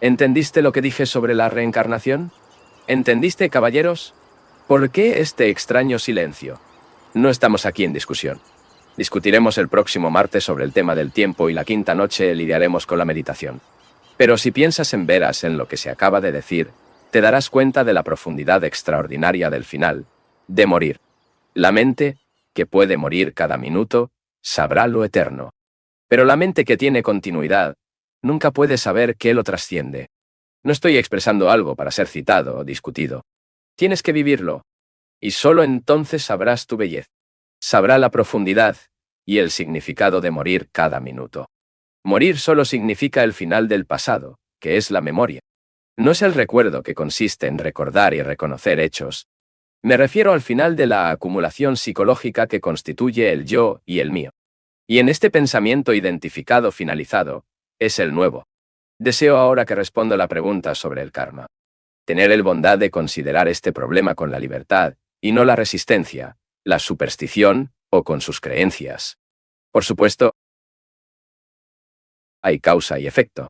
¿Entendiste lo que dije sobre la reencarnación? ¿Entendiste, caballeros? ¿Por qué este extraño silencio? No estamos aquí en discusión. Discutiremos el próximo martes sobre el tema del tiempo y la quinta noche lidiaremos con la meditación. Pero si piensas en veras en lo que se acaba de decir, te darás cuenta de la profundidad extraordinaria del final, de morir. La mente, que puede morir cada minuto, sabrá lo eterno. Pero la mente que tiene continuidad, nunca puede saber qué lo trasciende. No estoy expresando algo para ser citado o discutido. Tienes que vivirlo. Y solo entonces sabrás tu belleza. Sabrá la profundidad y el significado de morir cada minuto. Morir solo significa el final del pasado, que es la memoria. No es el recuerdo que consiste en recordar y reconocer hechos. Me refiero al final de la acumulación psicológica que constituye el yo y el mío. Y en este pensamiento identificado finalizado, es el nuevo. Deseo ahora que responda la pregunta sobre el karma. Tener el bondad de considerar este problema con la libertad, y no la resistencia, la superstición o con sus creencias. Por supuesto, hay causa y efecto.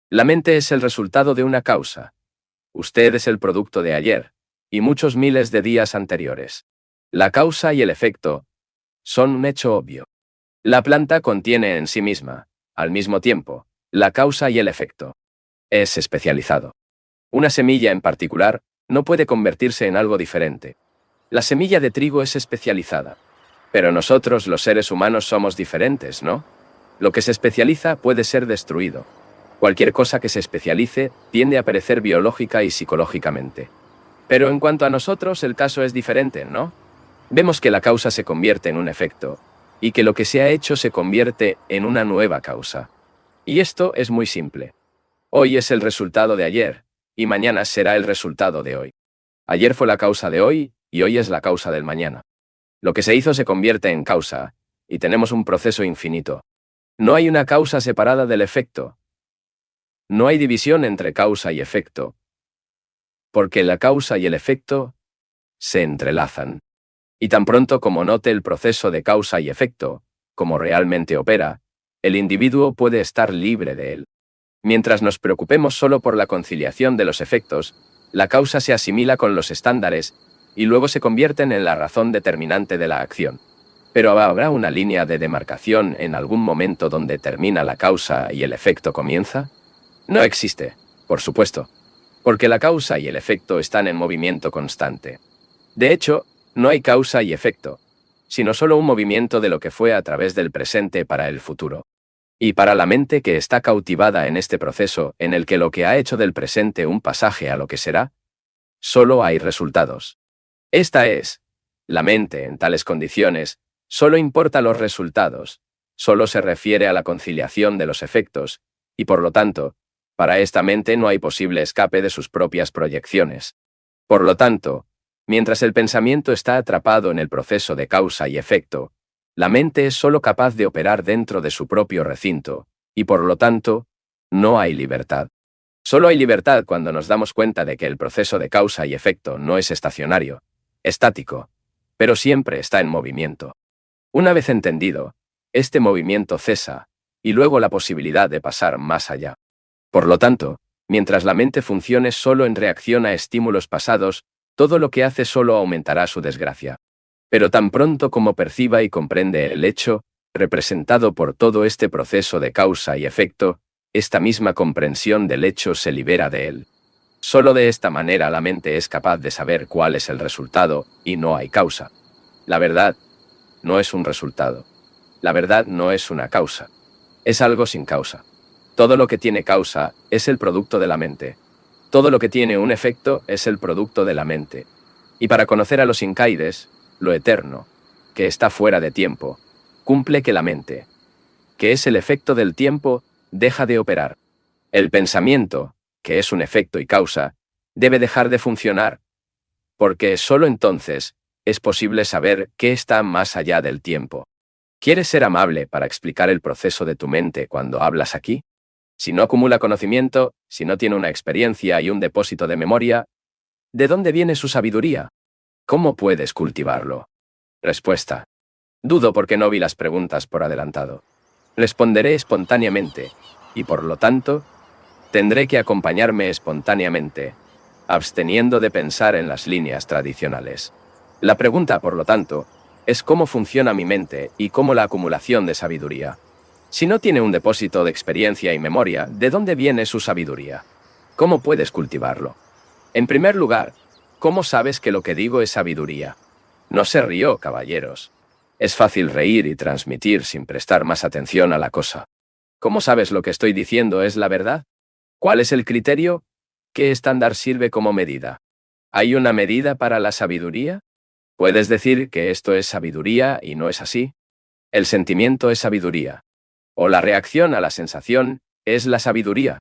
La mente es el resultado de una causa. Usted es el producto de ayer, y muchos miles de días anteriores. La causa y el efecto son un hecho obvio. La planta contiene en sí misma, al mismo tiempo, la causa y el efecto. Es especializado. Una semilla en particular no puede convertirse en algo diferente. La semilla de trigo es especializada. Pero nosotros, los seres humanos, somos diferentes, ¿no? Lo que se especializa puede ser destruido. Cualquier cosa que se especialice tiende a perecer biológica y psicológicamente. Pero en cuanto a nosotros, el caso es diferente, ¿no? Vemos que la causa se convierte en un efecto, y que lo que se ha hecho se convierte en una nueva causa. Y esto es muy simple. Hoy es el resultado de ayer, y mañana será el resultado de hoy. Ayer fue la causa de hoy, y hoy es la causa del mañana. Lo que se hizo se convierte en causa, y tenemos un proceso infinito. No hay una causa separada del efecto. No hay división entre causa y efecto, porque la causa y el efecto se entrelazan. Y tan pronto como note el proceso de causa y efecto, como realmente opera, el individuo puede estar libre de él. Mientras nos preocupemos solo por la conciliación de los efectos, la causa se asimila con los estándares y luego se convierten en la razón determinante de la acción. Pero ¿habrá una línea de demarcación en algún momento donde termina la causa y el efecto comienza? No existe, por supuesto, porque la causa y el efecto están en movimiento constante. De hecho, no hay causa y efecto, sino solo un movimiento de lo que fue a través del presente para el futuro. Y para la mente que está cautivada en este proceso en el que lo que ha hecho del presente un pasaje a lo que será, solo hay resultados. Esta es, la mente en tales condiciones, solo importa los resultados, solo se refiere a la conciliación de los efectos, y por lo tanto, para esta mente no hay posible escape de sus propias proyecciones. Por lo tanto, mientras el pensamiento está atrapado en el proceso de causa y efecto, la mente es solo capaz de operar dentro de su propio recinto, y por lo tanto, no hay libertad. Solo hay libertad cuando nos damos cuenta de que el proceso de causa y efecto no es estacionario, estático, pero siempre está en movimiento. Una vez entendido, este movimiento cesa, y luego la posibilidad de pasar más allá. Por lo tanto, mientras la mente funcione solo en reacción a estímulos pasados, todo lo que hace solo aumentará su desgracia. Pero tan pronto como perciba y comprende el hecho, representado por todo este proceso de causa y efecto, esta misma comprensión del hecho se libera de él. Solo de esta manera la mente es capaz de saber cuál es el resultado, y no hay causa. La verdad no es un resultado. La verdad no es una causa. Es algo sin causa. Todo lo que tiene causa es el producto de la mente. Todo lo que tiene un efecto es el producto de la mente. Y para conocer a los Incaides, lo eterno, que está fuera de tiempo, cumple que la mente, que es el efecto del tiempo, deja de operar. El pensamiento, que es un efecto y causa, debe dejar de funcionar, porque solo entonces es posible saber qué está más allá del tiempo. ¿Quieres ser amable para explicar el proceso de tu mente cuando hablas aquí? Si no acumula conocimiento, si no tiene una experiencia y un depósito de memoria, ¿de dónde viene su sabiduría? ¿Cómo puedes cultivarlo? Respuesta. Dudo porque no vi las preguntas por adelantado. Responderé espontáneamente, y por lo tanto, Tendré que acompañarme espontáneamente, absteniendo de pensar en las líneas tradicionales. La pregunta, por lo tanto, es cómo funciona mi mente y cómo la acumulación de sabiduría. Si no tiene un depósito de experiencia y memoria, ¿de dónde viene su sabiduría? ¿Cómo puedes cultivarlo? En primer lugar, ¿cómo sabes que lo que digo es sabiduría? No se rió, caballeros. Es fácil reír y transmitir sin prestar más atención a la cosa. ¿Cómo sabes lo que estoy diciendo es la verdad? ¿Cuál es el criterio? ¿Qué estándar sirve como medida? ¿Hay una medida para la sabiduría? ¿Puedes decir que esto es sabiduría y no es así? El sentimiento es sabiduría. O la reacción a la sensación es la sabiduría.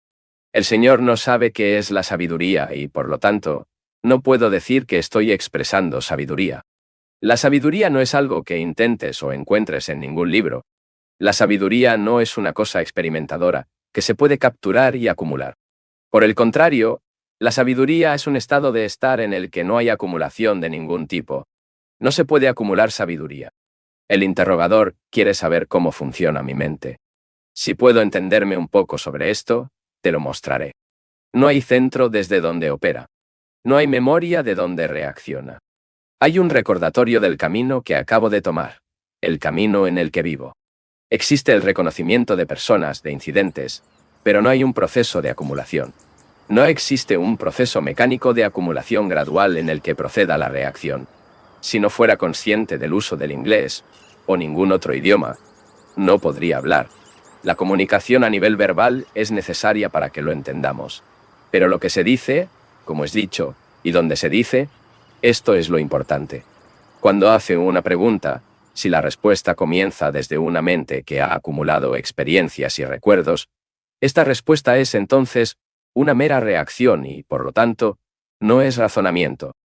El Señor no sabe qué es la sabiduría y, por lo tanto, no puedo decir que estoy expresando sabiduría. La sabiduría no es algo que intentes o encuentres en ningún libro. La sabiduría no es una cosa experimentadora, que se puede capturar y acumular. Por el contrario, la sabiduría es un estado de estar en el que no hay acumulación de ningún tipo. No se puede acumular sabiduría. El interrogador quiere saber cómo funciona mi mente. Si puedo entenderme un poco sobre esto, te lo mostraré. No hay centro desde donde opera. No hay memoria de donde reacciona. Hay un recordatorio del camino que acabo de tomar, el camino en el que vivo. Existe el reconocimiento de personas, de incidentes, pero no hay un proceso de acumulación. No existe un proceso mecánico de acumulación gradual en el que proceda la reacción. Si no fuera consciente del uso del inglés, o ningún otro idioma, no podría hablar. La comunicación a nivel verbal es necesaria para que lo entendamos. Pero lo que se dice, como es dicho, y donde se dice, esto es lo importante. Cuando hace una pregunta, si la respuesta comienza desde una mente que ha acumulado experiencias y recuerdos, esta respuesta es entonces una mera reacción y, por lo tanto, no es razonamiento.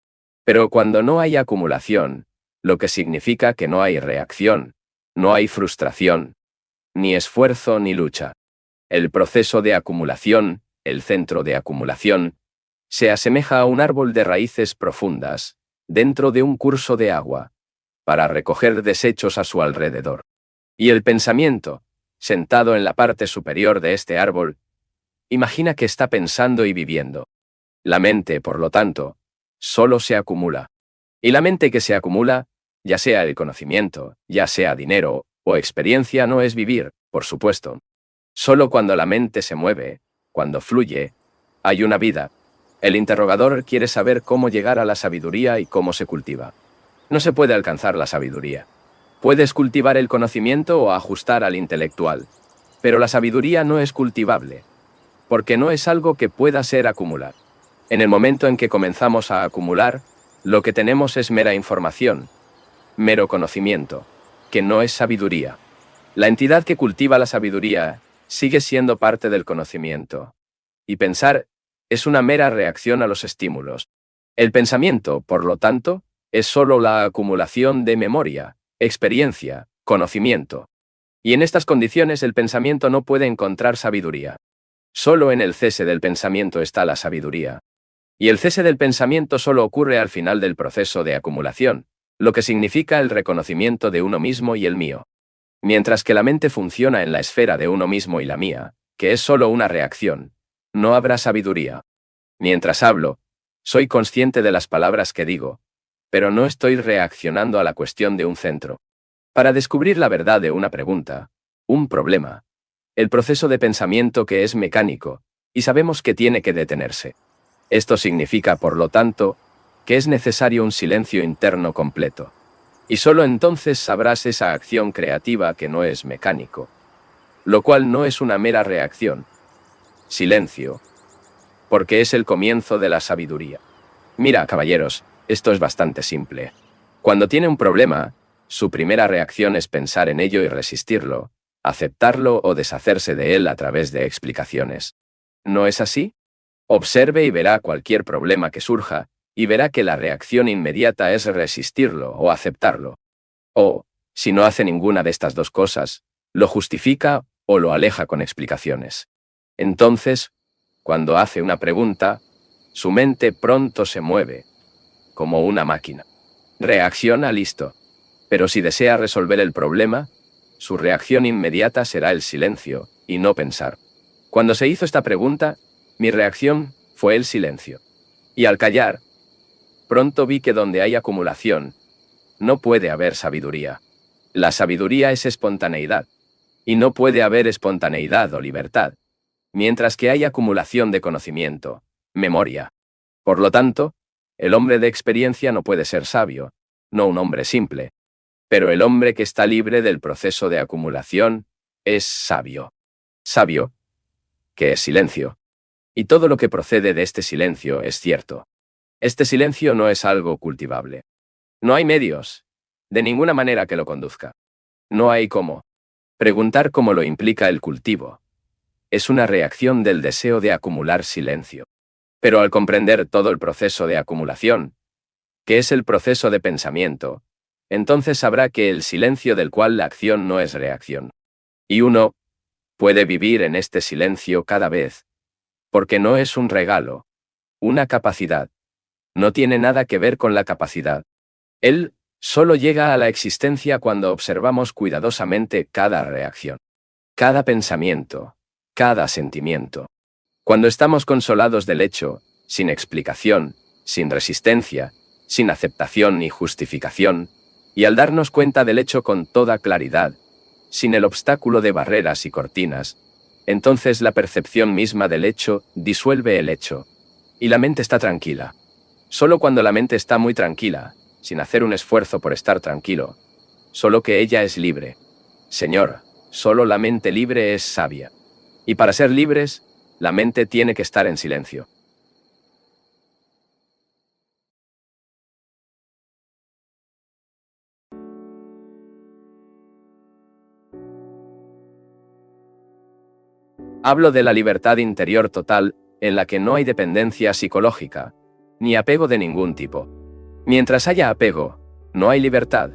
Pero cuando no hay acumulación, lo que significa que no hay reacción, no hay frustración, ni esfuerzo ni lucha. El proceso de acumulación, el centro de acumulación, se asemeja a un árbol de raíces profundas, dentro de un curso de agua, para recoger desechos a su alrededor. Y el pensamiento, sentado en la parte superior de este árbol, imagina que está pensando y viviendo. La mente, por lo tanto, solo se acumula. Y la mente que se acumula, ya sea el conocimiento, ya sea dinero o experiencia, no es vivir, por supuesto. Solo cuando la mente se mueve, cuando fluye, hay una vida. El interrogador quiere saber cómo llegar a la sabiduría y cómo se cultiva. No se puede alcanzar la sabiduría. Puedes cultivar el conocimiento o ajustar al intelectual, pero la sabiduría no es cultivable, porque no es algo que pueda ser acumular. En el momento en que comenzamos a acumular, lo que tenemos es mera información, mero conocimiento, que no es sabiduría. La entidad que cultiva la sabiduría sigue siendo parte del conocimiento. Y pensar es una mera reacción a los estímulos. El pensamiento, por lo tanto, es solo la acumulación de memoria, experiencia, conocimiento. Y en estas condiciones el pensamiento no puede encontrar sabiduría. Solo en el cese del pensamiento está la sabiduría. Y el cese del pensamiento solo ocurre al final del proceso de acumulación, lo que significa el reconocimiento de uno mismo y el mío. Mientras que la mente funciona en la esfera de uno mismo y la mía, que es solo una reacción, no habrá sabiduría. Mientras hablo, soy consciente de las palabras que digo, pero no estoy reaccionando a la cuestión de un centro. Para descubrir la verdad de una pregunta, un problema, el proceso de pensamiento que es mecánico, y sabemos que tiene que detenerse. Esto significa, por lo tanto, que es necesario un silencio interno completo. Y solo entonces sabrás esa acción creativa que no es mecánico, lo cual no es una mera reacción. Silencio, porque es el comienzo de la sabiduría. Mira, caballeros, esto es bastante simple. Cuando tiene un problema, su primera reacción es pensar en ello y resistirlo, aceptarlo o deshacerse de él a través de explicaciones. ¿No es así? Observe y verá cualquier problema que surja, y verá que la reacción inmediata es resistirlo o aceptarlo. O, si no hace ninguna de estas dos cosas, lo justifica o lo aleja con explicaciones. Entonces, cuando hace una pregunta, su mente pronto se mueve, como una máquina. Reacciona listo. Pero si desea resolver el problema, su reacción inmediata será el silencio, y no pensar. Cuando se hizo esta pregunta, Mi reacción fue el silencio. Y al callar, pronto vi que donde hay acumulación, no puede haber sabiduría. La sabiduría es espontaneidad, y no puede haber espontaneidad o libertad, mientras que hay acumulación de conocimiento, memoria. Por lo tanto, el hombre de experiencia no puede ser sabio, no un hombre simple, pero el hombre que está libre del proceso de acumulación es sabio. Sabio, que es silencio. Y todo lo que procede de este silencio es cierto. Este silencio no es algo cultivable. No hay medios, de ninguna manera que lo conduzca. No hay cómo. Preguntar cómo lo implica el cultivo. Es una reacción del deseo de acumular silencio. Pero al comprender todo el proceso de acumulación, que es el proceso de pensamiento, entonces sabrá que el silencio del cual la acción no es reacción. Y uno puede vivir en este silencio cada vez, porque no es un regalo, una capacidad. No tiene nada que ver con la capacidad. Él solo llega a la existencia cuando observamos cuidadosamente cada reacción, cada pensamiento, cada sentimiento. Cuando estamos consolados del hecho, sin explicación, sin resistencia, sin aceptación ni justificación, y al darnos cuenta del hecho con toda claridad, sin el obstáculo de barreras y cortinas, entonces la percepción misma del hecho disuelve el hecho, y la mente está tranquila. Solo cuando la mente está muy tranquila, sin hacer un esfuerzo por estar tranquilo, solo que ella es libre. Señor, solo la mente libre es sabia. Y para ser libres, la mente tiene que estar en silencio. Hablo de la libertad interior total, en la que no hay dependencia psicológica, ni apego de ningún tipo. Mientras haya apego, no hay libertad,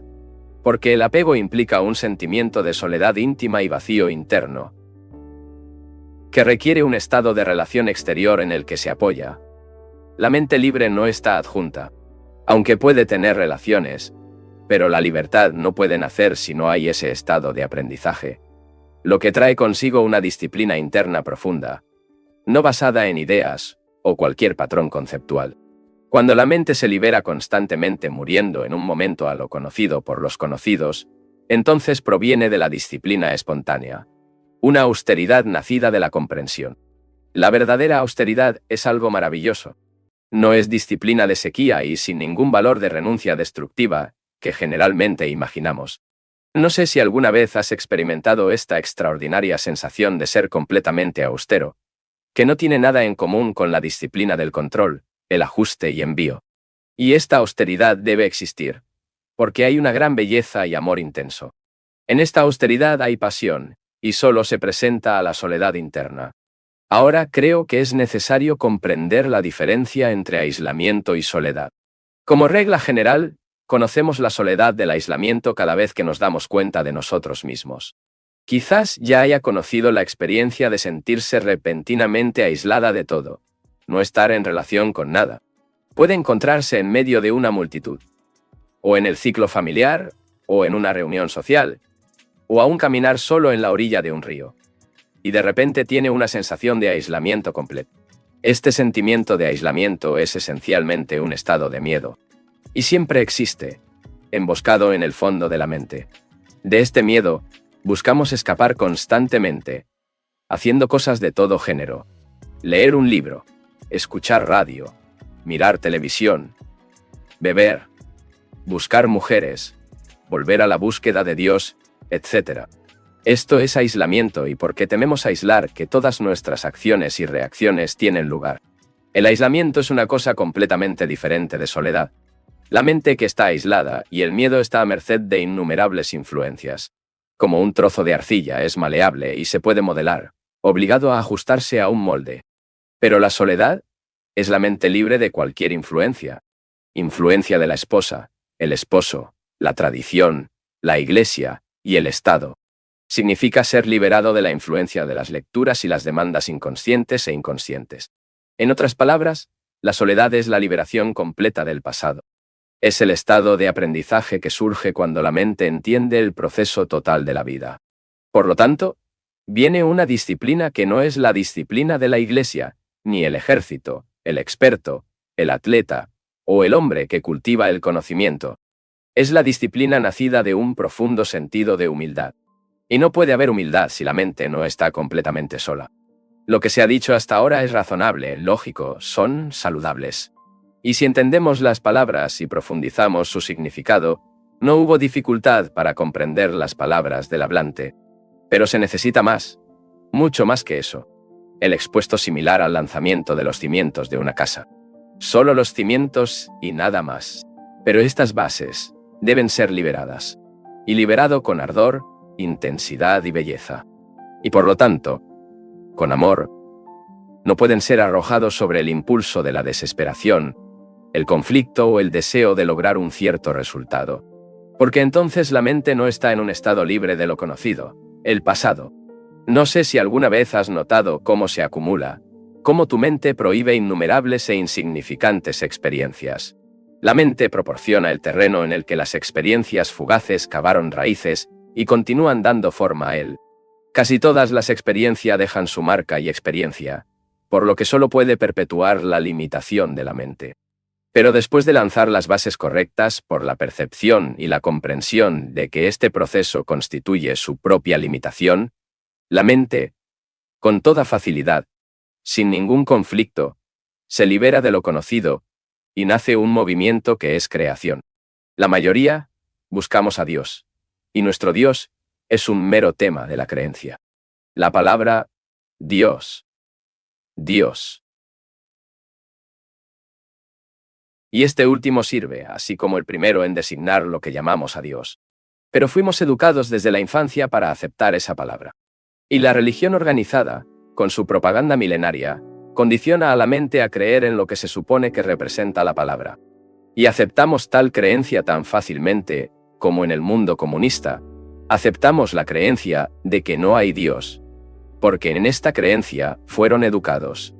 porque el apego implica un sentimiento de soledad íntima y vacío interno, que requiere un estado de relación exterior en el que se apoya. La mente libre no está adjunta, aunque puede tener relaciones, pero la libertad no puede nacer si no hay ese estado de aprendizaje, lo que trae consigo una disciplina interna profunda, no basada en ideas o cualquier patrón conceptual. Cuando la mente se libera constantemente muriendo en un momento a lo conocido por los conocidos, entonces proviene de la disciplina espontánea, una austeridad nacida de la comprensión. La verdadera austeridad es algo maravilloso. No es disciplina de sequía y sin ningún valor de renuncia destructiva, que generalmente imaginamos. No sé si alguna vez has experimentado esta extraordinaria sensación de ser completamente austero, que no tiene nada en común con la disciplina del control, el ajuste y envío. Y esta austeridad debe existir, porque hay una gran belleza y amor intenso. En esta austeridad hay pasión, y solo se presenta a la soledad interna. Ahora creo que es necesario comprender la diferencia entre aislamiento y soledad. Como regla general, conocemos la soledad del aislamiento cada vez que nos damos cuenta de nosotros mismos. Quizás ya haya conocido la experiencia de sentirse repentinamente aislada de todo, no estar en relación con nada. Puede encontrarse en medio de una multitud, o en el ciclo familiar, o en una reunión social, o aún caminar solo en la orilla de un río. Y de repente tiene una sensación de aislamiento completo. Este sentimiento de aislamiento es esencialmente un estado de miedo. Y siempre existe, emboscado en el fondo de la mente. De este miedo, buscamos escapar constantemente, haciendo cosas de todo género. Leer un libro, escuchar radio, mirar televisión, beber, buscar mujeres, volver a la búsqueda de Dios, etc. Esto es aislamiento y porque tememos aislar que todas nuestras acciones y reacciones tienen lugar. El aislamiento es una cosa completamente diferente de soledad. La mente que está aislada y el miedo está a merced de innumerables influencias. Como un trozo de arcilla es maleable y se puede modelar, obligado a ajustarse a un molde. Pero la soledad es la mente libre de cualquier influencia. Influencia de la esposa, el esposo, la tradición, la iglesia y el Estado. Significa ser liberado de la influencia de las lecturas y las demandas inconscientes e inconscientes. En otras palabras, la soledad es la liberación completa del pasado. Es el estado de aprendizaje que surge cuando la mente entiende el proceso total de la vida. Por lo tanto, viene una disciplina que no es la disciplina de la iglesia, ni el ejército, el experto, el atleta, o el hombre que cultiva el conocimiento. Es la disciplina nacida de un profundo sentido de humildad. Y no puede haber humildad si la mente no está completamente sola. Lo que se ha dicho hasta ahora es razonable, lógico, son saludables. Y si entendemos las palabras y profundizamos su significado, no hubo dificultad para comprender las palabras del hablante. Pero se necesita más, mucho más que eso. El expuesto similar al lanzamiento de los cimientos de una casa. Solo los cimientos y nada más. Pero estas bases deben ser liberadas. Y liberado con ardor, intensidad y belleza. Y por lo tanto, con amor, no pueden ser arrojados sobre el impulso de la desesperación, el conflicto o el deseo de lograr un cierto resultado. Porque entonces la mente no está en un estado libre de lo conocido, el pasado. No sé si alguna vez has notado cómo se acumula, cómo tu mente prohíbe innumerables e insignificantes experiencias. La mente proporciona el terreno en el que las experiencias fugaces cavaron raíces y continúan dando forma a él. Casi todas las experiencias dejan su marca y experiencia, por lo que solo puede perpetuar la limitación de la mente. Pero después de lanzar las bases correctas por la percepción y la comprensión de que este proceso constituye su propia limitación, la mente, con toda facilidad, sin ningún conflicto, se libera de lo conocido y nace un movimiento que es creación. La mayoría buscamos a Dios, y nuestro Dios es un mero tema de la creencia. La palabra Dios. Dios. Y este último sirve, así como el primero, en designar lo que llamamos a Dios. Pero fuimos educados desde la infancia para aceptar esa palabra. Y la religión organizada, con su propaganda milenaria, condiciona a la mente a creer en lo que se supone que representa la palabra. Y aceptamos tal creencia tan fácilmente, como en el mundo comunista, aceptamos la creencia de que no hay Dios, porque en esta creencia fueron educados.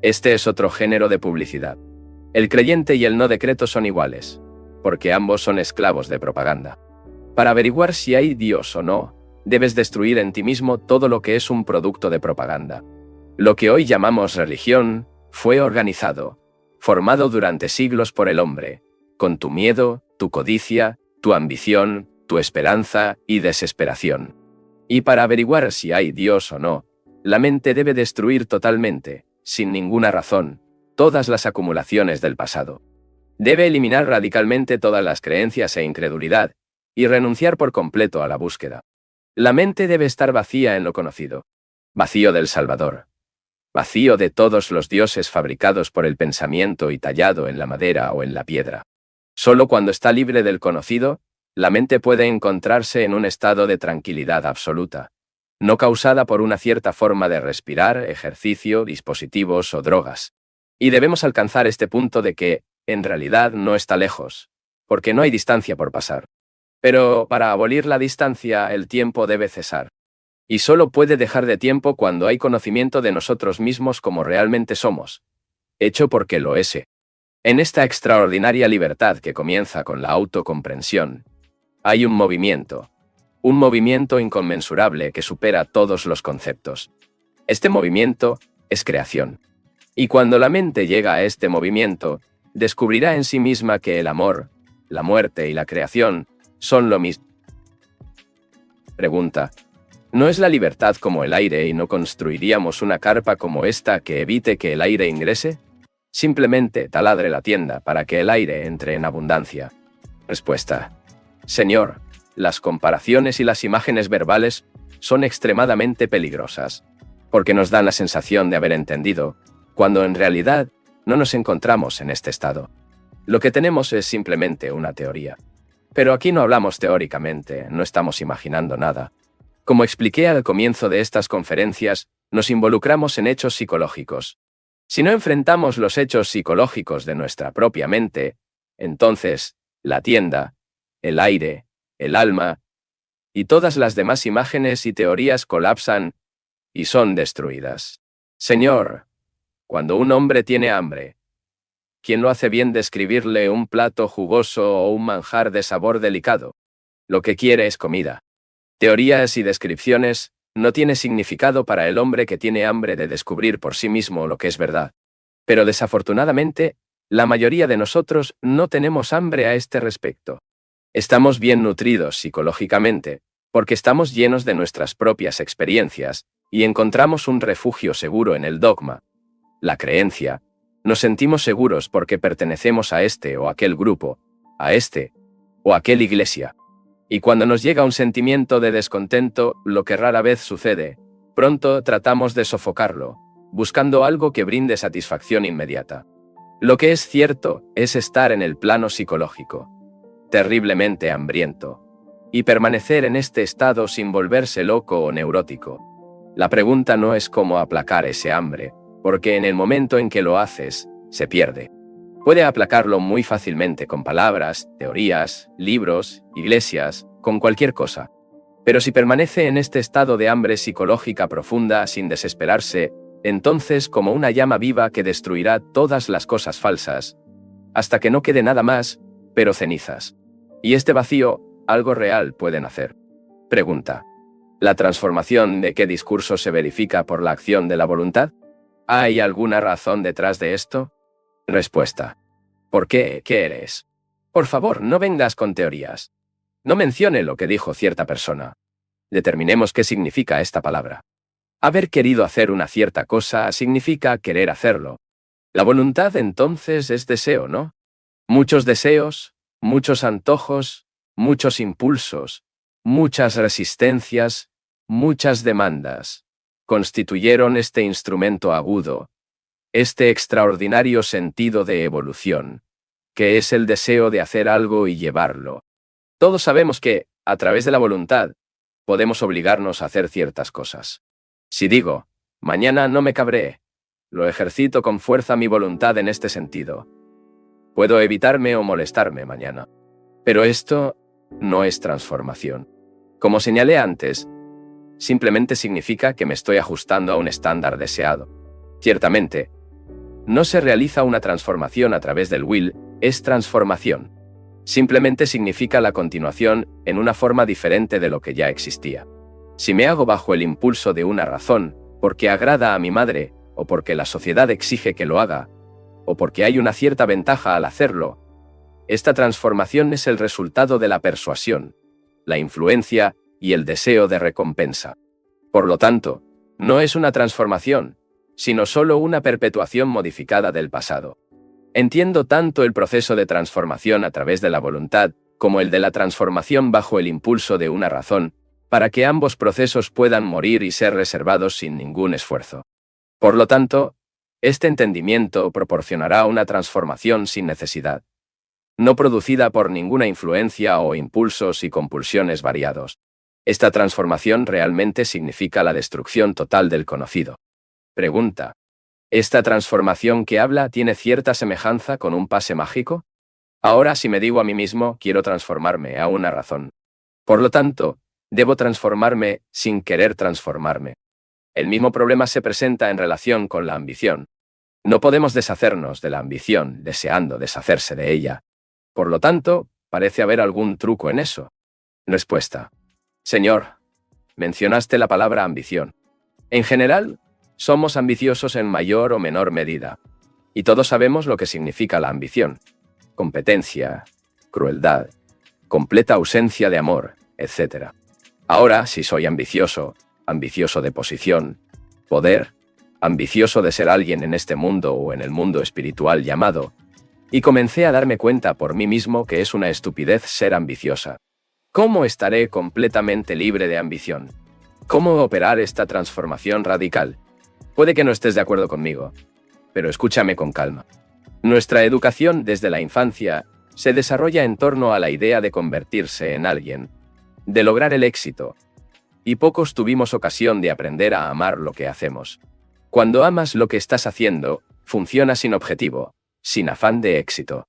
Este es otro género de publicidad. El creyente y el no decreto son iguales, porque ambos son esclavos de propaganda. Para averiguar si hay Dios o no, debes destruir en ti mismo todo lo que es un producto de propaganda. Lo que hoy llamamos religión fue organizado, formado durante siglos por el hombre, con tu miedo, tu codicia, tu ambición, tu esperanza y desesperación. Y para averiguar si hay Dios o no, la mente debe destruir totalmente, sin ninguna razón, todas las acumulaciones del pasado. Debe eliminar radicalmente todas las creencias e incredulidad, y renunciar por completo a la búsqueda. La mente debe estar vacía en lo conocido, vacío del Salvador, vacío de todos los dioses fabricados por el pensamiento y tallado en la madera o en la piedra. Solo cuando está libre del conocido, la mente puede encontrarse en un estado de tranquilidad absoluta, no causada por una cierta forma de respirar, ejercicio, dispositivos o drogas. Y debemos alcanzar este punto de que, en realidad, no está lejos, porque no hay distancia por pasar. Pero para abolir la distancia, el tiempo debe cesar. Y solo puede dejar de tiempo cuando hay conocimiento de nosotros mismos como realmente somos, hecho porque lo es. En esta extraordinaria libertad que comienza con la autocomprensión, hay un movimiento inconmensurable que supera todos los conceptos. Este movimiento es creación. Y cuando la mente llega a este movimiento, descubrirá en sí misma que el amor, la muerte y la creación son lo mismo. Pregunta: ¿no es la libertad como el aire y no construiríamos una carpa como esta que evite que el aire ingrese? Simplemente taladre la tienda para que el aire entre en abundancia. Respuesta: Señor, las comparaciones y las imágenes verbales son extremadamente peligrosas, porque nos dan la sensación de haber entendido, cuando en realidad no nos encontramos en este estado. Lo que tenemos es simplemente una teoría. Pero aquí no hablamos teóricamente, no estamos imaginando nada. Como expliqué al comienzo de estas conferencias, nos involucramos en hechos psicológicos. Si no enfrentamos los hechos psicológicos de nuestra propia mente, entonces, la tienda, el aire, el alma y todas las demás imágenes y teorías colapsan y son destruidas. Señor, cuando un hombre tiene hambre, ¿quién lo hace bien describirle un plato jugoso o un manjar de sabor delicado? Lo que quiere es comida. Teorías y descripciones No tiene significado para el hombre que tiene hambre de descubrir por sí mismo lo que es verdad. Pero desafortunadamente, la mayoría de nosotros no tenemos hambre a este respecto. Estamos bien nutridos psicológicamente, porque estamos llenos de nuestras propias experiencias y encontramos un refugio seguro en el dogma, la creencia. Nos sentimos seguros porque pertenecemos a este o aquel grupo, a este o aquel iglesia. Y cuando nos llega un sentimiento de descontento, lo que rara vez sucede, pronto tratamos de sofocarlo, buscando algo que brinde satisfacción inmediata. Lo que es cierto es estar en el plano psicológico, terriblemente hambriento, y permanecer en este estado sin volverse loco o neurótico. La pregunta no es cómo aplacar ese hambre, porque en el momento en que lo haces, se pierde. Puede aplacarlo muy fácilmente con palabras, teorías, libros, iglesias, con cualquier cosa. Pero si permanece en este estado de hambre psicológica profunda sin desesperarse, entonces como una llama viva que destruirá todas las cosas falsas, hasta que no quede nada más, pero cenizas. Y este vacío, algo real puede nacer. Pregunta: ¿la transformación de qué discurso se verifica por la acción de la voluntad? ¿Hay alguna razón detrás de esto? Respuesta: ¿por qué? ¿Qué eres? Por favor, no vengas con teorías. No mencione lo que dijo cierta persona. Determinemos qué significa esta palabra. Haber querido hacer una cierta cosa significa querer hacerlo. La voluntad entonces es deseo, ¿no? Muchos deseos, muchos antojos, muchos impulsos, muchas resistencias, muchas demandas, constituyeron este instrumento agudo, este extraordinario sentido de evolución, que es el deseo de hacer algo y llevarlo. Todos sabemos que, a través de la voluntad, podemos obligarnos a hacer ciertas cosas. Si digo, mañana no me cabré, lo ejercito con fuerza mi voluntad en este sentido. Puedo evitarme o molestarme mañana. Pero esto no es transformación. Como señalé antes, simplemente significa que me estoy ajustando a un estándar deseado. Ciertamente, no se realiza una transformación a través del will, es transformación. Simplemente significa la continuación en una forma diferente de lo que ya existía. Si me hago bajo el impulso de una razón, porque agrada a mi madre, o porque la sociedad exige que lo haga, o porque hay una cierta ventaja al hacerlo, esta transformación es el resultado de la persuasión, la influencia y el deseo de recompensa. Por lo tanto, no es una transformación, sino solo una perpetuación modificada del pasado. Entiendo tanto el proceso de transformación a través de la voluntad como el de la transformación bajo el impulso de una razón, para que ambos procesos puedan morir y ser reservados sin ningún esfuerzo. Por lo tanto, este entendimiento proporcionará una transformación sin necesidad, no producida por ninguna influencia o impulsos y compulsiones variados. Esta transformación realmente significa la destrucción total del conocido. Pregunta: ¿esta transformación que habla tiene cierta semejanza con un pase mágico? Ahora, si me digo a mí mismo, quiero transformarme a una razón. Por lo tanto, debo transformarme sin querer transformarme. El mismo problema se presenta en relación con la ambición. No podemos deshacernos de la ambición deseando deshacerse de ella. Por lo tanto, parece haber algún truco en eso. Respuesta: Señor, mencionaste la palabra ambición. En general, somos ambiciosos en mayor o menor medida. Y todos sabemos lo que significa la ambición: competencia, crueldad, completa ausencia de amor, etc. Ahora, si soy ambicioso de posición, poder, ambicioso de ser alguien en este mundo o en el mundo espiritual llamado, y comencé a darme cuenta por mí mismo que es una estupidez ser ambiciosa. ¿Cómo estaré completamente libre de ambición? ¿Cómo operar esta transformación radical? Puede que no estés de acuerdo conmigo, pero escúchame con calma. Nuestra educación desde la infancia se desarrolla en torno a la idea de convertirse en alguien, de lograr el éxito, y pocos tuvimos ocasión de aprender a amar lo que hacemos. Cuando amas lo que estás haciendo, funciona sin objetivo, sin afán de éxito.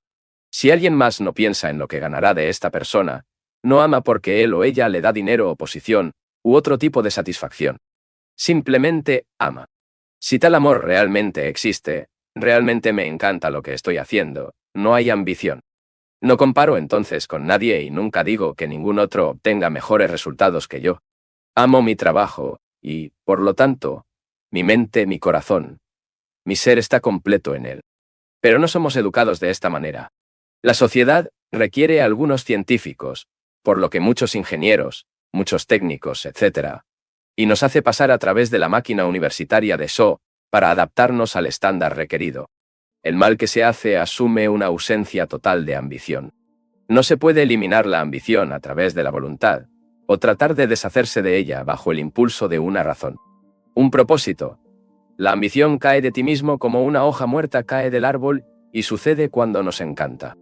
Si alguien más no piensa en lo que ganará de esta persona, no ama porque él o ella le da dinero o posición, u otro tipo de satisfacción. Simplemente ama. Si tal amor realmente existe, realmente me encanta lo que estoy haciendo, no hay ambición. No comparo entonces con nadie y nunca digo que ningún otro obtenga mejores resultados que yo. Amo mi trabajo, y, por lo tanto, mi mente, mi corazón, mi ser está completo en él. Pero no somos educados de esta manera. La sociedad requiere a algunos científicos, por lo que muchos ingenieros, muchos técnicos, etc., y nos hace pasar a través de la máquina universitaria de Shaw para adaptarnos al estándar requerido. El mal que se hace asume una ausencia total de ambición. No se puede eliminar la ambición a través de la voluntad, o tratar de deshacerse de ella bajo el impulso de una razón. Un propósito. La ambición cae de ti mismo como una hoja muerta cae del árbol y sucede cuando nos encanta.